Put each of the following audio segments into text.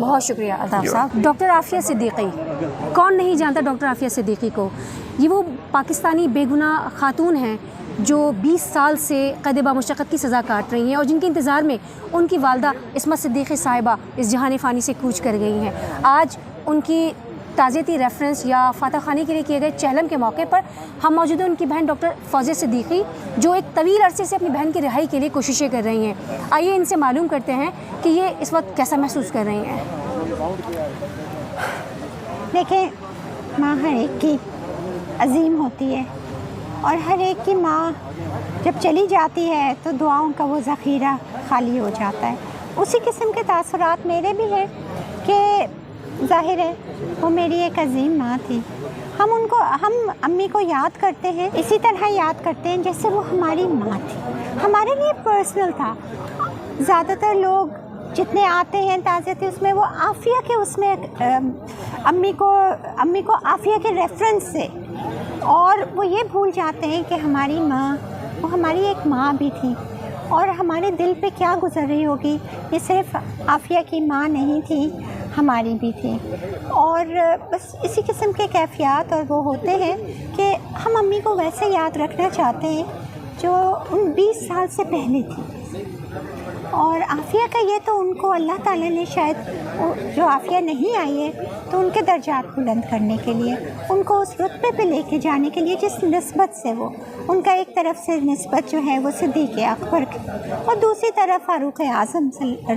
بہت شکریہ الطاف صاحب. ڈاکٹر عافیہ صدیقی, کون نہیں جانتا ڈاکٹر عافیہ صدیقی کو. یہ وہ پاکستانی بے گناہ خاتون ہیں جو 20 سال سے قید بامشقت کی سزا کاٹ رہی ہیں اور جن کے انتظار میں ان کی والدہ عصمت صدیقی صاحبہ اس جہان فانی سے کوچ کر گئی ہیں. آج ان کی تعزیتی ریفرنس یا فاتح خوانی کے لیے کیے گئے چہلم کے موقع پر ہم موجود ہیں ان کی بہن ڈاکٹر فوزیہ صدیقی, جو ایک طویل عرصے سے اپنی بہن کی رہائی کے لیے کوششیں کر رہی ہیں. آئیے ان سے معلوم کرتے ہیں کہ یہ اس وقت کیسا محسوس کر رہی ہیں. دیکھیں, ماں ہر ایک کی عظیم ہوتی ہے اور ہر ایک کی ماں جب چلی جاتی ہے تو دعاؤں کا وہ ذخیرہ خالی ہو جاتا ہے. اسی قسم کے تاثرات میرے بھی ہیں کہ ظاہر ہے وہ میری ایک عظیم ماں تھی. ہم امی کو یاد کرتے ہیں اسی طرح یاد کرتے ہیں جیسے وہ ہماری ماں تھی. ہمارے لیے پرسنل تھا. زیادہ تر لوگ جتنے آتے ہیں تعزیتی اس میں وہ عافیہ کے اس میں امی کو عافیہ کے ریفرنس سے, اور وہ یہ بھول جاتے ہیں کہ ہماری ماں وہ ہماری ایک ماں بھی تھی اور ہمارے دل پہ کیا گزر رہی ہوگی. یہ صرف عافیہ کی ماں نہیں تھی, ہماری بھی تھی. اور بس اسی قسم کے کیفیات اور وہ ہوتے ہیں کہ ہم امی کو ویسے یاد رکھنا چاہتے ہیں جو ان 20 سال سے پہلے تھی. اور عافیہ کا یہ تو ان کو اللہ تعالیٰ نے شاید, جو عافیہ نہیں آئی ہے تو ان کے درجات بلند کرنے کے لیے, ان کو اس رتبے پہ لے کے جانے کے لیے جس نسبت سے وہ, ان کا ایک طرف سے نسبت جو ہے وہ صدیق اکبر کی اور دوسری طرف فاروق اعظم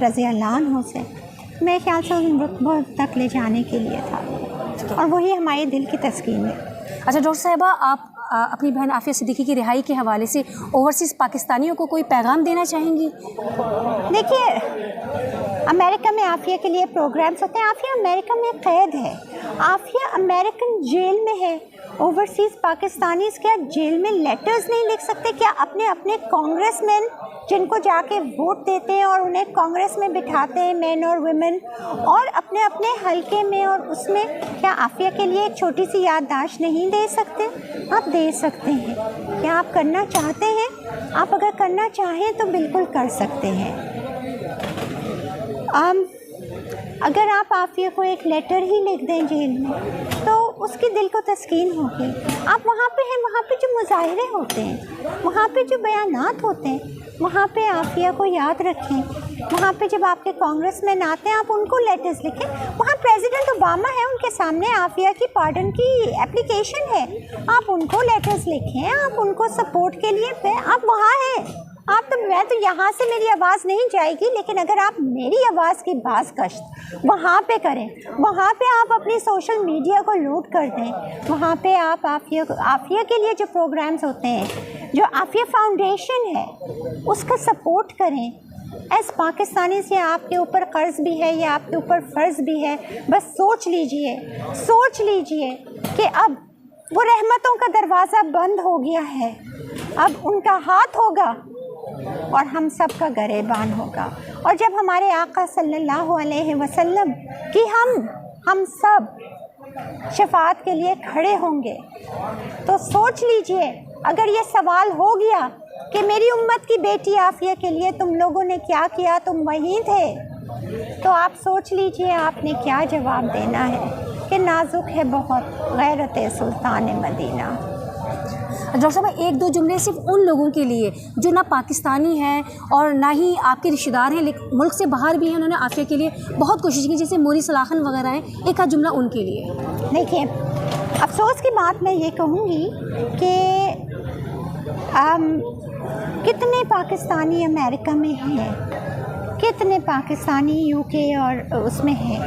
رضی اللہ عنہ سے, میرے خیال سے ان رتبوں تک لے جانے کے لیے تھا, اور وہی ہمارے دل کی تسکین ہے. اچھا ڈاکٹر صاحبہ, آپ اپنی بہن عافیہ صدیقی کی رہائی کے حوالے سے اوورسیز پاکستانیوں کو کوئی پیغام دینا چاہیں گی؟ دیکھیے, امریکہ میں عافیہ کے لیے پروگرامس ہوتے ہیں. عافیہ امریکہ میں قید ہے, عافیہ امریکن جیل میں ہے. اوورسیز پاکستانیز کیا جیل میں لیٹرز نہیں لکھ سکتے؟ کیا اپنے کانگریس مین جن کو جا کے ووٹ دیتے ہیں اور انہیں کانگریس میں بٹھاتے ہیں, مین اور ویمن, اور اپنے حلقے میں اور اس میں, کیا عافیہ کے لیے ایک چھوٹی سی یادداشت نہیں دے سکتے؟ آپ دے سکتے ہیں. کیا آپ کرنا چاہتے ہیں؟ آپ اگر کرنا چاہیں تو بالکل کر سکتے ہیں. اگر آپ عافیہ کو ایک لیٹر ہی لکھ دیں جیل میں تو اس کے دل کو تسکین ہوگی. آپ وہاں پہ ہیں, وہاں پہ جو مظاہرے ہوتے ہیں, وہاں پہ جو بیانات ہوتے ہیں, وہاں پہ عافیہ کو یاد رکھیں. وہاں پہ جب آپ کے کانگریس مین آتے ہیں آپ ان کو لیٹرز لکھیں. وہاں پریزیڈنٹ اوباما ہے, ان کے سامنے عافیہ کی پارڈن کی اپلیکیشن ہے, آپ ان کو لیٹرز لکھیں, آپ ان کو سپورٹ کے لیے, آپ وہاں ہیں. میں تو یہاں سے میری آواز نہیں جائے گی, لیکن اگر آپ میری آواز کی باز گشت وہاں پہ کریں, وہاں پہ آپ اپنی سوشل میڈیا کو لوٹ کر دیں, وہاں پہ آپ عافیہ کے لیے جو پروگرامز ہوتے ہیں, جو عافیہ فاؤنڈیشن ہے, اس کا سپورٹ کریں. ایز پاکستانی سے آپ کے اوپر قرض بھی ہے, یہ آپ کے اوپر فرض بھی ہے. بس سوچ لیجئے کہ اب وہ رحمتوں کا دروازہ بند ہو گیا ہے, اب ان کا ہاتھ ہوگا اور ہم سب کا گریبان ہوگا. اور جب ہمارے آقا صلی اللہ علیہ وسلم کی ہم سب شفاعت کے لیے کھڑے ہوں گے, تو سوچ لیجئے, اگر یہ سوال ہو گیا کہ میری امت کی بیٹی عافیہ کے لیے تم لوگوں نے کیا کیا, تم وہیں تھے, تو آپ سوچ لیجئے آپ نے کیا جواب دینا ہے کہ نازک ہے بہت غیرت سلطان مدینہ. ڈاکٹر صاحب, ایک دو جملے صرف ان لوگوں کے لیے جو نہ پاکستانی ہیں اور نہ ہی آپ کے رشتہ دار ہیں لیکن ملک سے باہر بھی ہیں, انہوں نے عافیہ کے لیے بہت کوشش کی, جیسے موری صلاحن وغیرہ ہیں, ایک آدھ جملہ ان کے لیے. دیکھیے, افسوس کی بات میں یہ کہوں گی کہ کتنے پاکستانی امریکہ میں ہیں, کتنے پاکستانی یو کے اور اس میں ہیں,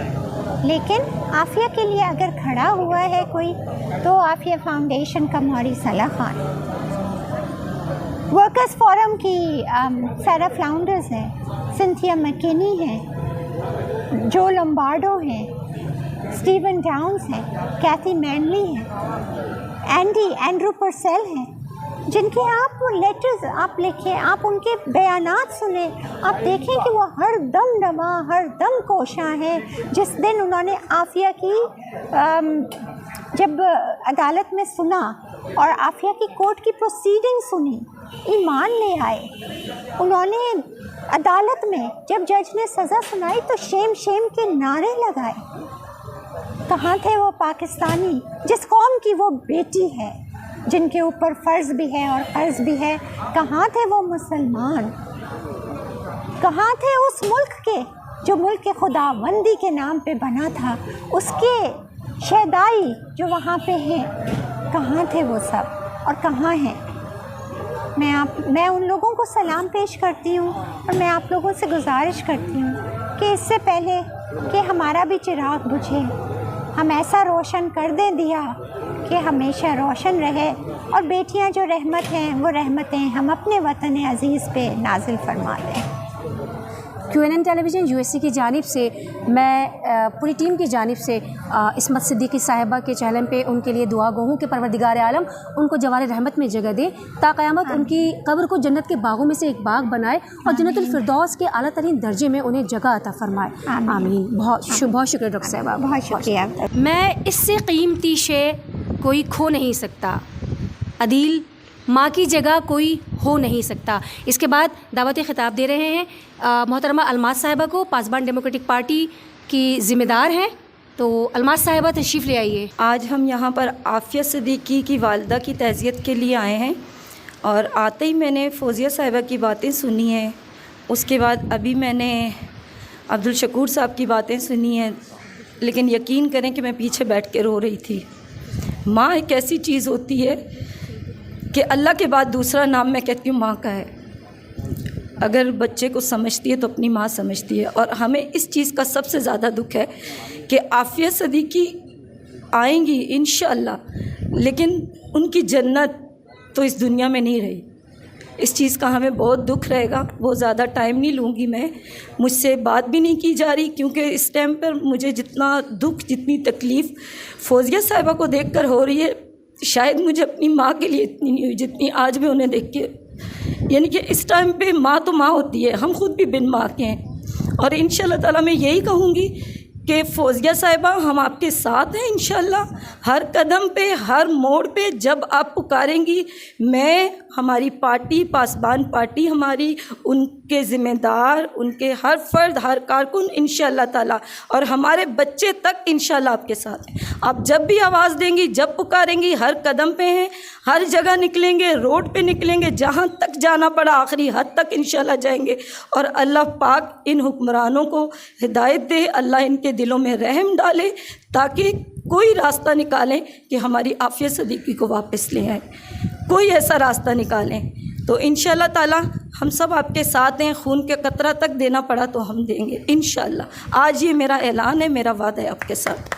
لیکن عافیہ کے لیے اگر کھڑا ہوا ہے کوئی تو عافیہ فاؤنڈیشن کا موری صلاح خان, ورکرز فورم کی سیرا فلاؤنڈرز ہیں, سنتھیا مکینی ہیں, جو لمبارڈو ہیں, اسٹیون ڈاؤنز ہیں, کیتھی مینلی ہیں, اینڈرو پرسیل ہیں, جن کے آپ لیٹرز آپ لکھیں, آپ ان کے بیانات سنیں, آپ دیکھیں کہ وہ ہر دم نوا, ہر دم کوشاں ہیں. جس دن انہوں نے عافیہ کی جب عدالت میں سنا اور عافیہ کی کورٹ کی پروسیڈنگ سنی، ایمان لے آئے. انہوں نے عدالت میں جب جج نے سزا سنائی تو شیم شیم کے نعرے لگائے. کہاں تھے وہ پاکستانی جس قوم کی وہ بیٹی ہے، جن کے اوپر فرض بھی ہے اور قرض بھی ہے؟ کہاں تھے وہ مسلمان؟ کہاں تھے اس ملک کے جو ملک کے خداوندی کے نام پہ بنا تھا؟ اس کے شہدائی جو وہاں پہ ہیں، کہاں تھے وہ سب اور کہاں ہیں؟ میں ان لوگوں کو سلام پیش کرتی ہوں اور میں آپ لوگوں سے گزارش کرتی ہوں کہ اس سے پہلے کہ ہمارا بھی چراغ بجھے، ہم ایسا روشن کر دیں دیا کہ ہمیشہ روشن رہے، اور بیٹیاں جو رحمت ہیں وہ رحمتیں ہم اپنے وطن عزیز پہ نازل فرما دیں. QNN ٹیلی ویژن USA کی جانب سے میں پوری ٹیم کی جانب سے عصمت صدیقی صاحبہ کے چہلم پہ ان کے لیے دعا گو ہوں کہ پروردگار عالم ان کو جوار رحمت میں جگہ دے، تا قیامت ان کی قبر کو جنت کے باغوں میں سے ایک باغ بنائے اور جنت الفردوس کے اعلیٰ ترین درجے میں انہیں جگہ عطا فرمائے. آمین. بہت شکریہ ڈاکٹر صاحبہ، بہت شکریہ. میں اس سے قیمتی شے کوئی کھو نہیں سکتا، عدیل ماں کی جگہ کوئی ہو نہیں سکتا. اس کے بعد دعوت خطاب دے رہے ہیں محترمہ الماس صاحبہ کو، پاسبان ڈیموکریٹک پارٹی کی ذمہ دار ہیں. تو الماس صاحبہ تشریف لے آئیے. آج ہم یہاں پر عافیہ صدیقی کی والدہ کی تعزیت کے لیے آئے ہیں، اور آتے ہی میں نے فوزیہ صاحبہ کی باتیں سنی ہیں. اس کے بعد ابھی میں نے عبدالشکور صاحب کی باتیں سنی ہیں، لیکن یقین کریں کہ میں پیچھے بیٹھ کے رو رہی تھی. ماں ایک ایسی چیز ہوتی ہے کہ اللہ کے بعد دوسرا نام میں کہتی ہوں ماں کا ہے. اگر بچے کو سمجھتی ہے تو اپنی ماں سمجھتی ہے، اور ہمیں اس چیز کا سب سے زیادہ دکھ ہے کہ عافیہ صدیقی آئیں گی انشاءاللہ، لیکن ان کی جنت تو اس دنیا میں نہیں رہی. اس چیز کا ہمیں بہت دکھ رہے گا. بہت زیادہ ٹائم نہیں لوں گی میں، مجھ سے بات بھی نہیں کی جا رہی، کیونکہ اس ٹائم پر مجھے جتنا دکھ، جتنی تکلیف فوزیہ صاحبہ کو دیکھ کر ہو رہی ہے، شاید مجھے اپنی ماں کے لیے اتنی نہیں ہوئی جتنی آج میں انہیں دیکھ کے. یعنی کہ اس ٹائم پہ ماں تو ماں ہوتی ہے، ہم خود بھی بن ماں کے ہیں. اور انشاءاللہ تعالیٰ میں یہی کہوں گی کہ فوزیہ صاحبہ ہم آپ کے ساتھ ہیں انشاءاللہ. ہر قدم پہ، ہر موڑ پہ جب آپ پکاریں گی، میں، ہماری پارٹی، پاسبان پارٹی ہماری، ان کے ذمہ دار، ان کے ہر فرد، ہر کارکن انشاءاللہ تعالیٰ، اور ہمارے بچے تک انشاءاللہ آپ کے ساتھ ہیں. آپ جب بھی آواز دیں گی، جب پکاریں گی، ہر قدم پہ ہیں، ہر جگہ نکلیں گے، روڈ پہ نکلیں گے، جہاں تک جانا پڑا آخری حد تک انشاءاللہ جائیں گے. اور اللہ پاک ان حکمرانوں کو ہدایت دے، اللہ ان کے دلوں میں رحم ڈالے، تاکہ کوئی راستہ نکالیں کہ ہماری عافیہ صدیقی کو واپس لے آئیں. کوئی ایسا راستہ نکالیں تو انشاءاللہ تعالیٰ ہم سب آپ کے ساتھ ہیں. خون کے قطرہ تک دینا پڑا تو ہم دیں گے انشاءاللہ. آج یہ میرا اعلان ہے، میرا وعدہ ہے آپ کے ساتھ.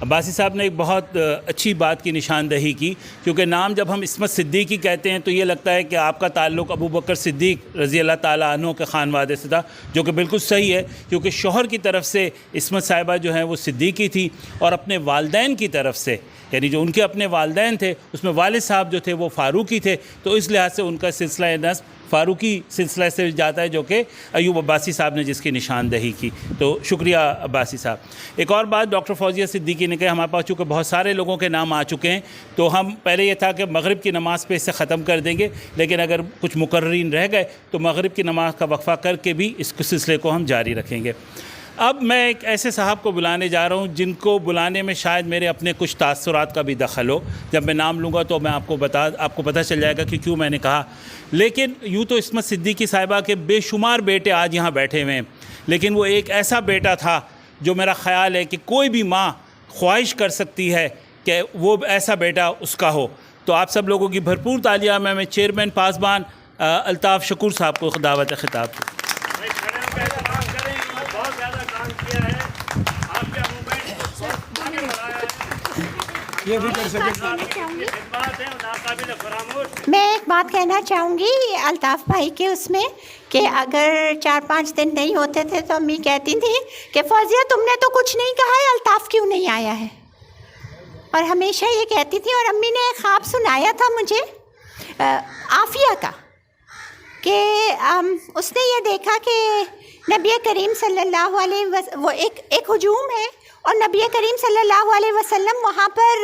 عباسی صاحب نے ایک بہت اچھی بات کی نشاندہی کی، کیونکہ نام جب ہم عصمت صدیقی کہتے ہیں تو یہ لگتا ہے کہ آپ کا تعلق ابو بکر صدیق رضی اللہ تعالیٰ عنہ کے خانوادے سے تھا، جو کہ بالکل صحیح ہے، کیونکہ شوہر کی طرف سے عصمت صاحبہ جو ہیں وہ صدیقی تھی، اور اپنے والدین کی طرف سے، یعنی جو ان کے اپنے والدین تھے اس میں والد صاحب جو تھے وہ فاروقی تھے، تو اس لحاظ سے ان کا سلسلہ نسب فاروقی سلسلہ سے جاتا ہے، جو کہ ایوب عباسی صاحب نے جس کی نشاندہی کی. تو شکریہ عباسی صاحب. ایک اور بات ڈاکٹر فوزیہ صدیقی نے کہا، ہمارے پاس چونکہ بہت سارے لوگوں کے نام آ چکے ہیں تو ہم پہلے یہ تھا کہ مغرب کی نماز پہ اسے ختم کر دیں گے، لیکن اگر کچھ مقررین رہ گئے تو مغرب کی نماز کا وقفہ کر کے بھی اس سلسلے کو ہم جاری رکھیں گے. اب میں ایک ایسے صاحب کو بلانے جا رہا ہوں جن کو بلانے میں شاید میرے اپنے کچھ تاثرات کا بھی دخل ہو. جب میں نام لوں گا تو میں آپ کو پتہ چل جائے گا کہ کیوں میں نے کہا. لیکن یوں تو عصمت صدیقی صاحبہ کے بے شمار بیٹے آج یہاں بیٹھے ہوئے ہیں، لیکن وہ ایک ایسا بیٹا تھا جو میرا خیال ہے کہ کوئی بھی ماں خواہش کر سکتی ہے کہ وہ ایسا بیٹا اس کا ہو. تو آپ سب لوگوں کی بھرپور تالیاں میں چیئرمین پاسبان الطاف شکور صاحب کو دعوت خطاب. میں ایک بات کہنا چاہوں گی الطاف بھائی کے اس میں کہ اگر 4-5 دن نہیں ہوتے تھے تو امی کہتی تھی کہ فوزیہ تم نے تو کچھ نہیں کہا ہے، الطاف کیوں نہیں آیا ہے، اور ہمیشہ یہ کہتی تھی. اور امی نے ایک خواب سنایا تھا مجھے عافیہ کا، کہ اس نے یہ دیکھا کہ نبی کریم صلی اللہ علیہ وسلم، وہ ایک ہجوم ہے اور نبی کریم صلی اللہ علیہ وسلم وہاں پر